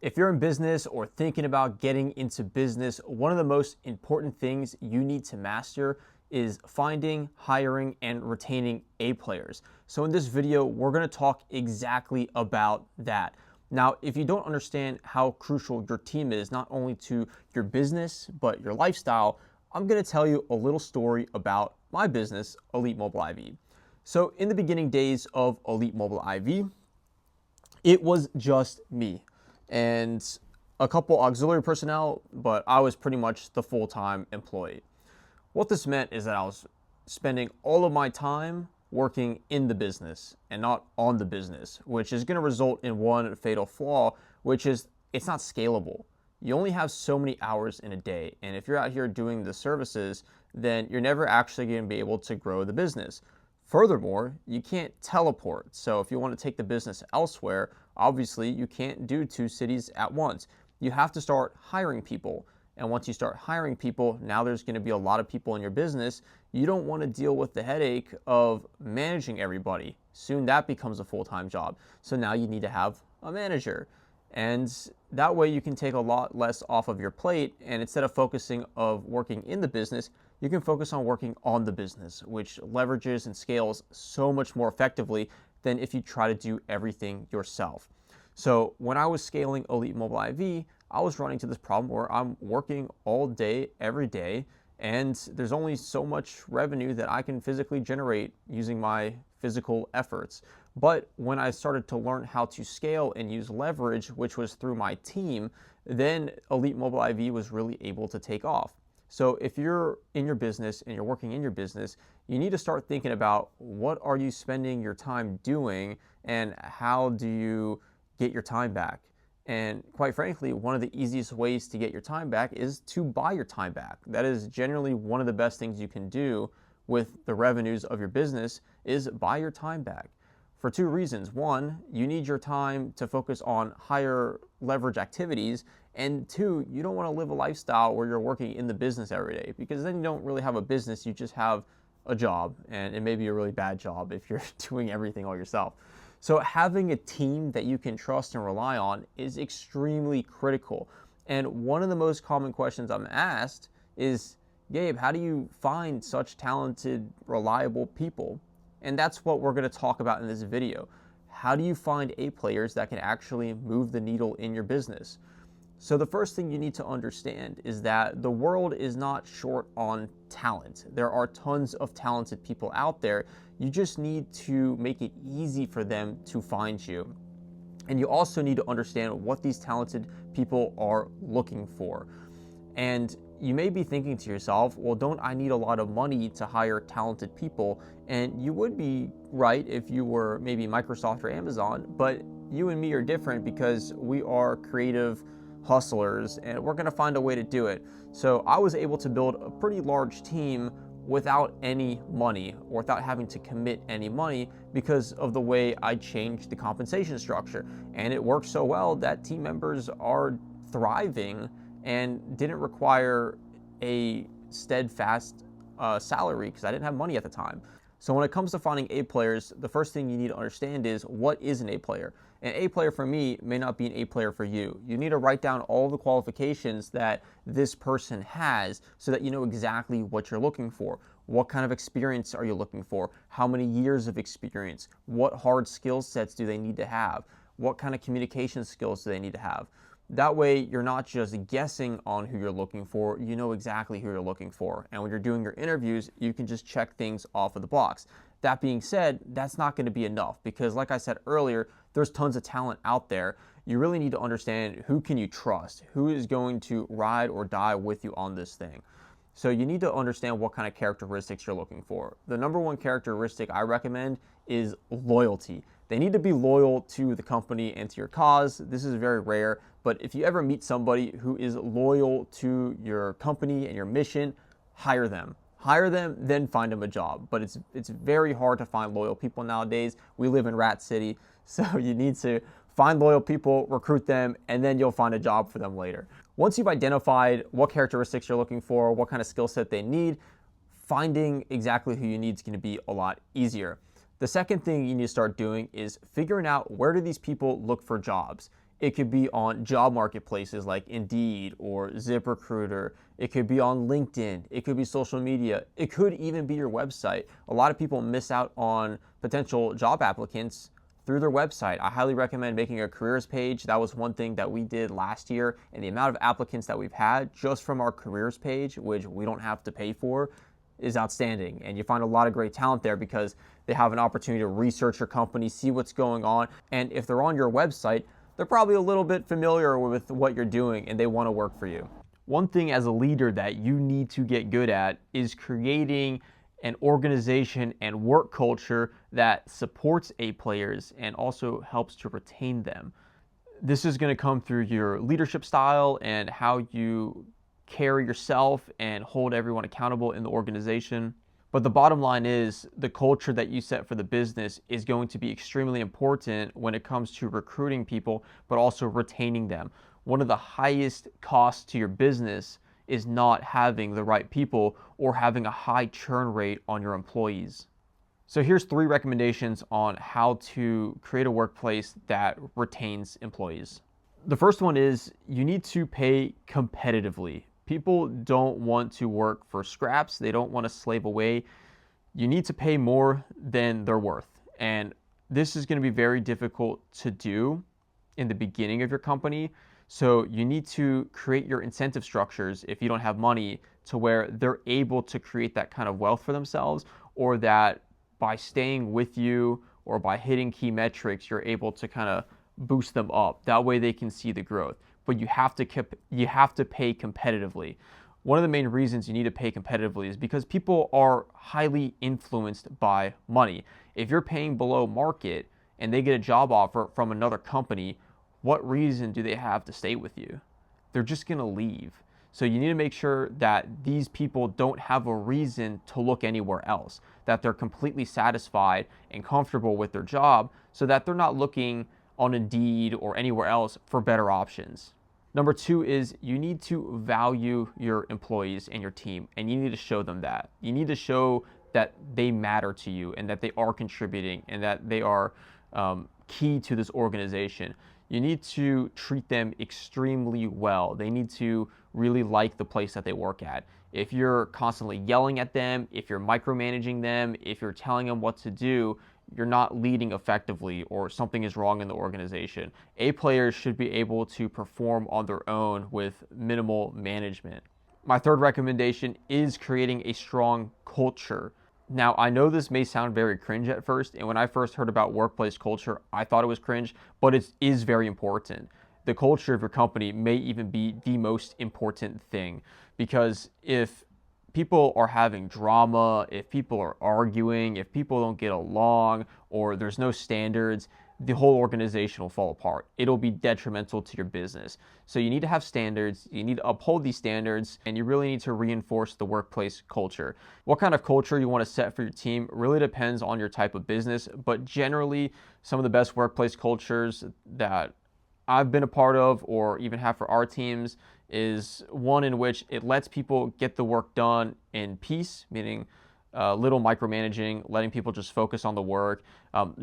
If you're in business or thinking about getting into business, one of the most important things you need to master is finding, hiring, and retaining A players. So in this video, we're going to talk exactly about that. Now, if you don't understand how crucial your team is, not only to your business, but your lifestyle, I'm going to tell you a little story about my business, Elite Mobile IV. So in the beginning days of Elite Mobile IV, it was just me and a couple auxiliary personnel, but I was pretty much the full-time employee. What this meant is that I was spending all of my time working in the business and not on the business, which is going to result in one fatal flaw, which is it's not scalable. You only have so many hours in a day, and if you're out here doing the services, then you're never actually going to be able to grow the business. Furthermore, you can't teleport. So if you want to take the business elsewhere, obviously you can't do two cities at once. You have to start hiring people. And once you start hiring people, now there's going to be a lot of people in your business. You don't want to deal with the headache of managing everybody. Soon that becomes a full-time job. So now you need to have a manager. And that way you can take a lot less off of your plate. And instead of focusing of working in the business, you can focus on working on the business, which leverages and scales so much more effectively than if you try to do everything yourself. So when I was scaling Elite Mobile IV, I was running into this problem where I'm working all day, every day, and there's only so much revenue that I can physically generate using my physical efforts. But when I started to learn how to scale and use leverage, which was through my team, then Elite Mobile IV was really able to take off. So if you're in your business and you're working in your business, you need to start thinking about what are you spending your time doing and how do you get your time back. And quite frankly, one of the easiest ways to get your time back is to buy your time back. That is generally one of the best things you can do with the revenues of your business is buy your time back. For two reasons. One, you need your time to focus on higher leverage activities. And two, you don't want to live a lifestyle where you're working in the business every day, because then you don't really have a business, you just have a job, and it may be a really bad job if you're doing everything all yourself. So having a team that you can trust and rely on is extremely critical. And one of the most common questions I'm asked is, Gabe, how do you find such talented, reliable people? And that's what we're going to talk about in this video. How do you find A players that can actually move the needle in your business? So the first thing you need to understand is that the world is not short on talent. There are tons of talented people out there. You just need to make it easy for them to find you. And you also need to understand what these talented people are looking for. And you may be thinking to yourself, well, don't I need a lot of money to hire talented people? And you would be right if you were maybe Microsoft or Amazon, but you and me are different because we are creative hustlers and we're going to find a way to do it. So I was able to build a pretty large team without any money or without having to commit any money because of the way I changed the compensation structure. And it worked so well that team members are thriving and didn't require a steadfast salary because I didn't have money at the time. So when it comes to finding A players, the first thing you need to understand is what is an A player? An A player for me may not be an A player for you. You need to write down all the qualifications that this person has so that you know exactly what you're looking for. What kind of experience are you looking for? How many years of experience? What hard skill sets do they need to have? What kind of communication skills do they need to have? That way, you're not just guessing on who you're looking for, you know exactly who you're looking for. And when you're doing your interviews, you can just check things off of the box. That being said, that's not going to be enough because like I said earlier, there's tons of talent out there. You really need to understand who can you trust, who is going to ride or die with you on this thing. So you need to understand what kind of characteristics you're looking for. The number one characteristic I recommend is loyalty. They need to be loyal to the company and to your cause. This is very rare, but if you ever meet somebody who is loyal to your company and your mission, hire them. Hire them, then find them a job. But it's very hard to find loyal people nowadays. We live in Rat City, so you need to find loyal people, recruit them, and then you'll find a job for them later. Once you've identified what characteristics you're looking for, what kind of skill set they need, finding exactly who you need is going to be a lot easier. The second thing you need to start doing is figuring out where do these people look for jobs. It could be on job marketplaces like Indeed or ZipRecruiter. It could be on LinkedIn. It could be social media. It could even be your website. A lot of people miss out on potential job applicants through their website. I highly recommend making a careers page. That was one thing that we did last year, and the amount of applicants that we've had just from our careers page, which we don't have to pay for, is outstanding. And you find a lot of great talent there because they have an opportunity to research your company, see what's going on, and if they're on your website, they're probably a little bit familiar with what you're doing and they want to work for you. One thing as a leader that you need to get good at is creating an organization and work culture that supports A players and also helps to retain them. This is going to come through your leadership style and how you carry yourself and hold everyone accountable in the organization. But the bottom line is the culture that you set for the business is going to be extremely important when it comes to recruiting people, but also retaining them. One of the highest costs to your business is not having the right people or having a high churn rate on your employees. So here's 3 recommendations on how to create a workplace that retains employees. The first one is you need to pay competitively. People don't want to work for scraps. They don't want to slave away. You need to pay more than they're worth. And this is going to be very difficult to do in the beginning of your company. So you need to create your incentive structures if you don't have money to where they're able to create that kind of wealth for themselves, or that by staying with you or by hitting key metrics, you're able to kind of boost them up. That way they can see the growth. But you have to pay competitively. One of the main reasons you need to pay competitively is because people are highly influenced by money. If you're paying below market and they get a job offer from another company, what reason do they have to stay with you? They're just going to leave. So you need to make sure that these people don't have a reason to look anywhere else, that they're completely satisfied and comfortable with their job so that they're not looking on Indeed or anywhere else for better options. Number 2 is you need to value your employees and your team, and you need to show them that. You need to show that they matter to you and that they are contributing and that they are key to this organization. You need to treat them extremely well. They need to really like the place that they work at. If you're constantly yelling at them, if you're micromanaging them, if you're telling them what to do, you're not leading effectively or something is wrong in the organization. A players should be able to perform on their own with minimal management. My third recommendation is creating a strong culture. Now, I know this may sound very cringe at first, and when I first heard about workplace culture, I thought it was cringe, but it is very important. The culture of your company may even be the most important thing, because if people are having drama, if people are arguing, if people don't get along, or there's no standards, the whole organization will fall apart. It'll be detrimental to your business. So you need to have standards, you need to uphold these standards, and you really need to reinforce the workplace culture. What kind of culture you want to set for your team really depends on your type of business, but generally some of the best workplace cultures that I've been a part of or even have for our teams is one in which it lets people get the work done in peace, meaning little micromanaging, letting people just focus on the work,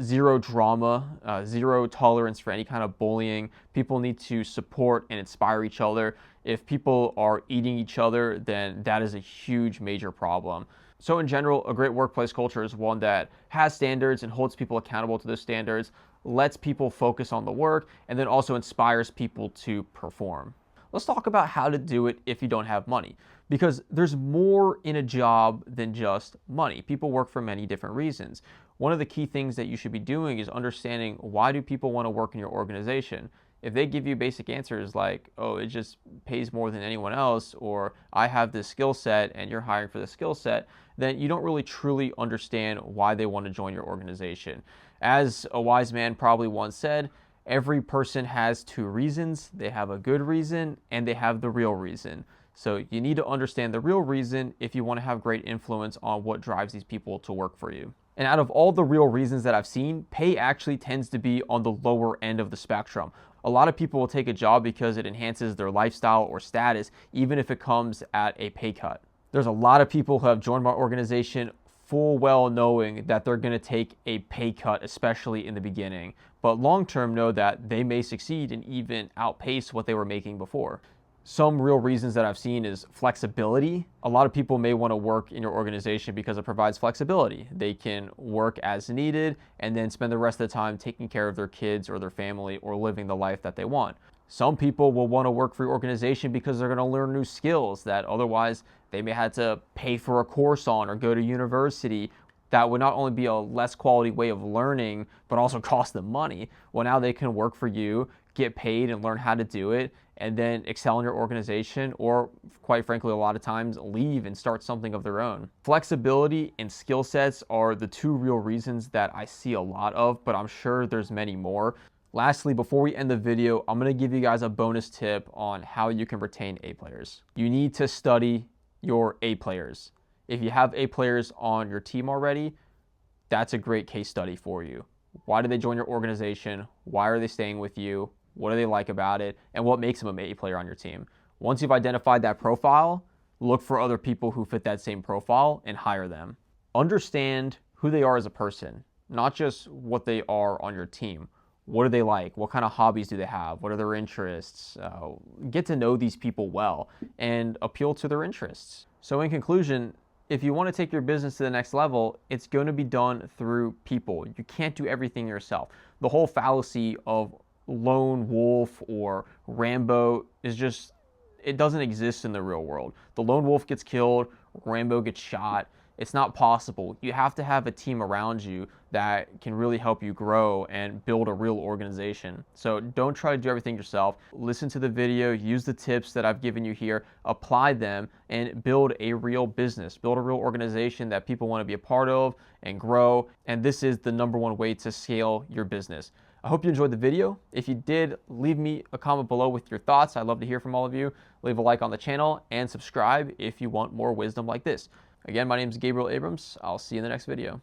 zero drama, zero tolerance for any kind of bullying. People need to support and inspire each other. If people are eating each other, then that is a huge major problem. So in general, a great workplace culture is one that has standards and holds people accountable to those standards, lets people focus on the work, and then also inspires people to perform. Let's talk about how to do it if you don't have money, because there's more in a job than just money. People work for many different reasons. One of the key things that you should be doing is understanding, why do people want to work in your organization? If they give you basic answers like, oh, it just pays more than anyone else, or I have this skill set and you're hiring for the skill set, then you don't really truly understand why they want to join your organization. As a wise man probably once said, every person has 2 reasons. They have a good reason and they have the real reason. So you need to understand the real reason if you want to have great influence on what drives these people to work for you. And out of all the real reasons that I've seen, pay actually tends to be on the lower end of the spectrum. A lot of people will take a job because it enhances their lifestyle or status, even if it comes at a pay cut. There's a lot of people who have joined my organization full well knowing that they're going to take a pay cut, especially in the beginning. but long-term know that they may succeed and even outpace what they were making before. Some real reasons that I've seen is flexibility. A lot of people may want to work in your organization because it provides flexibility. They can work as needed and then spend the rest of the time taking care of their kids or their family or living the life that they want. Some people will want to work for your organization because they're going to learn new skills that otherwise they may have to pay for a course on or go to university. That would not only be a less quality way of learning, but also cost them money. Well, now they can work for you, get paid and learn how to do it, and then excel in your organization, or quite frankly, a lot of times leave and start something of their own. Flexibility and skill sets are the two real reasons that I see a lot of, but I'm sure there's many more. Lastly, before we end the video, I'm gonna give you guys a bonus tip on how you can retain A players. You need to study your A players. If you have A players on your team already, that's a great case study for you. Why did they join your organization? Why are they staying with you? What do they like about it? And what makes them an A player on your team? Once you've identified that profile, look for other people who fit that same profile and hire them. Understand who they are as a person, not just what they are on your team. What do they like? What kind of hobbies do they have? What are their interests? Get to know these people well and appeal to their interests. So in conclusion, if you want to take your business to the next level, it's going to be done through people. You can't do everything yourself. The whole fallacy of lone wolf or Rambo is just, it doesn't exist in the real world. The lone wolf gets killed, Rambo gets shot. It's not possible. You have to have a team around you that can really help you grow and build a real organization. So don't try to do everything yourself. Listen to the video, use the tips that I've given you here, apply them, and build a real business. Build a real organization that people want to be a part of and grow. And this is the #1 way to scale your business. I hope you enjoyed the video. If you did, leave me a comment below with your thoughts. I'd love to hear from all of you. Leave a like on the channel and subscribe if you want more wisdom like this. Again, my name is Gabriel Abrams. I'll see you in the next video.